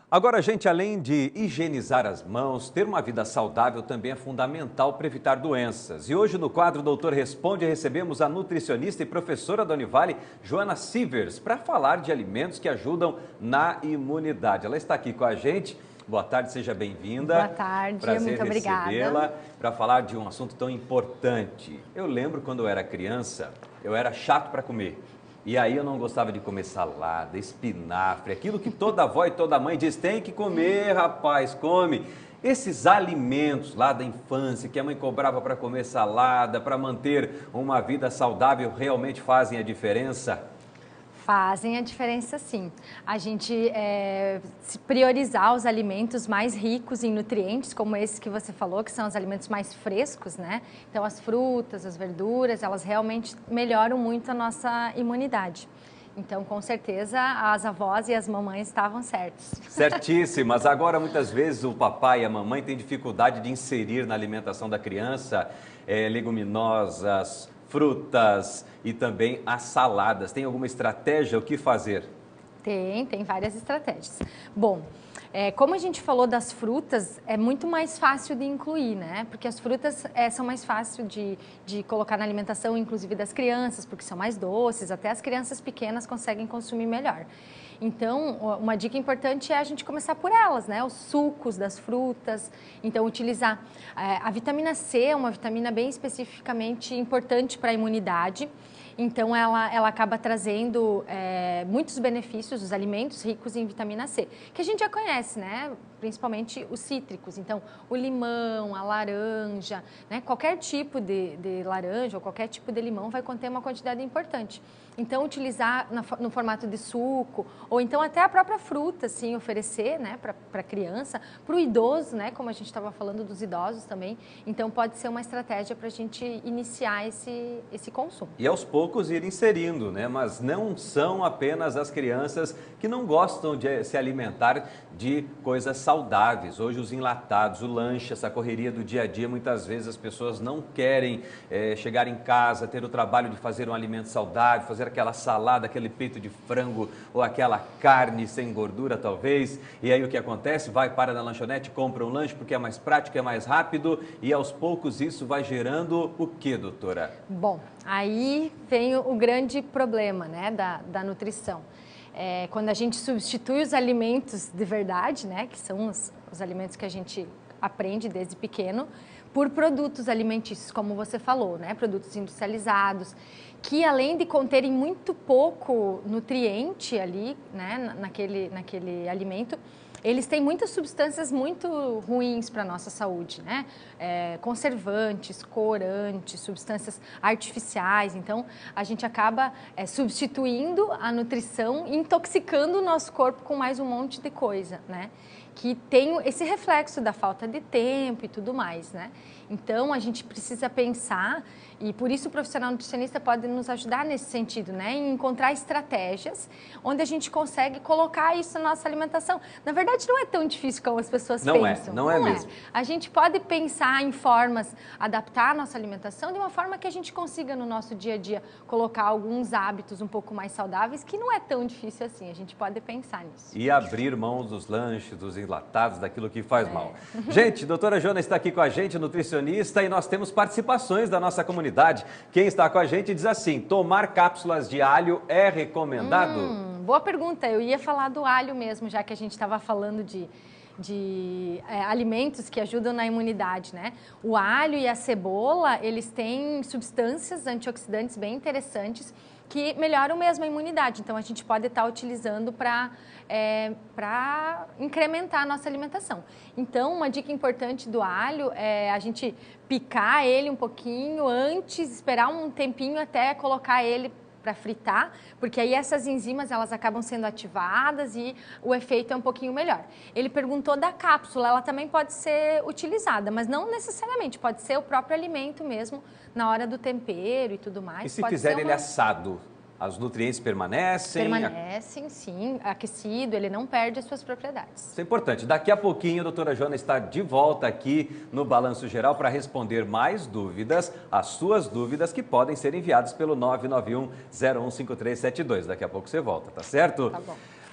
Agora, gente, além de higienizar as mãos, ter uma vida saudável também é fundamental para evitar doenças. E hoje no quadro Doutor Responde recebemos a nutricionista e professora da Univale, Joana Sivers, para falar de alimentos que ajudam na imunidade. Ela está aqui com a gente. Boa tarde, seja bem-vinda. Boa tarde, prazer muito obrigada. recebê-la para falar de um assunto tão importante. Eu lembro quando eu era criança, eu era chato para comer. E aí eu não gostava de comer salada, espinafre, aquilo que toda avó e toda mãe diz, tem que comer, rapaz, come. Esses alimentos lá da infância que a mãe cobrava para comer salada, para manter uma vida saudável, realmente fazem a diferença? Fazem a diferença, sim. A gente se priorizar os alimentos mais ricos em nutrientes, como esses que você falou, que são os alimentos mais frescos, né? Então, as frutas, as verduras, elas realmente melhoram muito a nossa imunidade. Então, com certeza, as avós e as mamães estavam certos. Certíssimas. Agora, muitas vezes, o papai e a mamãe têm dificuldade de inserir na alimentação da criança leguminosas, frutas e também as saladas. Tem alguma estratégia? O que fazer? Tem várias estratégias. Bom, como a gente falou das frutas, é muito mais fácil de incluir, né? Porque as frutas são mais fáceis de colocar na alimentação, inclusive das crianças, porque são mais doces, até as crianças pequenas conseguem consumir melhor. Então, uma dica importante é a gente começar por elas, né? Os sucos das frutas. Então, utilizar a vitamina C, é uma vitamina bem especificamente importante para a imunidade. Então, ela acaba trazendo muitos benefícios, os alimentos ricos em vitamina C, que a gente já conhece, né? Principalmente os cítricos. Então, o limão, a laranja, né? Qualquer tipo de laranja ou qualquer tipo de limão vai conter uma quantidade importante. Então, utilizar no formato de suco, ou então até a própria fruta, assim, oferecer, né? Para a criança, para o idoso, né? Como a gente estava falando dos idosos também. Então, pode ser uma estratégia para a gente iniciar esse consumo. E aos poucos ir inserindo, né? Mas não são apenas as crianças que não gostam de se alimentar de coisas saudáveis. Hoje os enlatados, o lanche, essa correria do dia a dia, muitas vezes as pessoas não querem chegar em casa, ter o trabalho de fazer um alimento saudável, fazer aquela salada, aquele peito de frango ou aquela carne sem gordura talvez. E aí o que acontece? Vai para na lanchonete, compra um lanche porque é mais prático, é mais rápido e aos poucos isso vai gerando o que, doutora? Bom, aí vem o grande problema, né, da nutrição. Quando a gente substitui os alimentos de verdade, né, que são os alimentos que a gente aprende desde pequeno, por produtos alimentícios, como você falou, né, produtos industrializados, que além de conterem muito pouco nutriente ali, né, naquele alimento, eles têm muitas substâncias muito ruins para a nossa saúde, né? Conservantes, corantes, substâncias artificiais. Então, a gente acaba substituindo a nutrição e intoxicando o nosso corpo com mais um monte de coisa, né? Que tem esse reflexo da falta de tempo e tudo mais, né? Então, a gente precisa pensar, e por isso o profissional nutricionista pode nos ajudar nesse sentido, né? Em encontrar estratégias onde a gente consegue colocar isso na nossa alimentação. Na verdade, não é tão difícil como as pessoas pensam. Não é mesmo. A gente pode pensar em formas, adaptar a nossa alimentação de uma forma que a gente consiga no nosso dia a dia colocar alguns hábitos um pouco mais saudáveis, que não é tão difícil assim. A gente pode pensar nisso. E abrir mão dos lanches, dos enlatados, daquilo que faz mal. Gente, doutora Joana está aqui com a gente, nutricionista, e nós temos participações da nossa comunidade. Quem está com a gente diz assim, tomar cápsulas de alho é recomendado? Boa pergunta, eu ia falar do alho mesmo, já que a gente estava falando de alimentos que ajudam na imunidade, né? O alho e a cebola, eles têm substâncias antioxidantes bem interessantes que melhoram mesmo a imunidade. Então, a gente pode estar utilizando para incrementar a nossa alimentação. Então, uma dica importante do alho é a gente picar ele um pouquinho antes, esperar um tempinho até colocar ele para fritar, porque aí essas enzimas elas acabam sendo ativadas e o efeito é um pouquinho melhor. Ele perguntou da cápsula, ela também pode ser utilizada, mas não necessariamente, pode ser o próprio alimento mesmo, na hora do tempero e tudo mais. E se pode fizer ele assado? Os nutrientes permanecem? Permanecem, sim. Aquecido, ele não perde as suas propriedades. Isso é importante. Daqui a pouquinho a doutora Joana está de volta aqui no Balanço Geral para responder mais dúvidas, as suas dúvidas que podem ser enviadas pelo 991-015372. Daqui a pouco você volta, tá certo? Tá bom.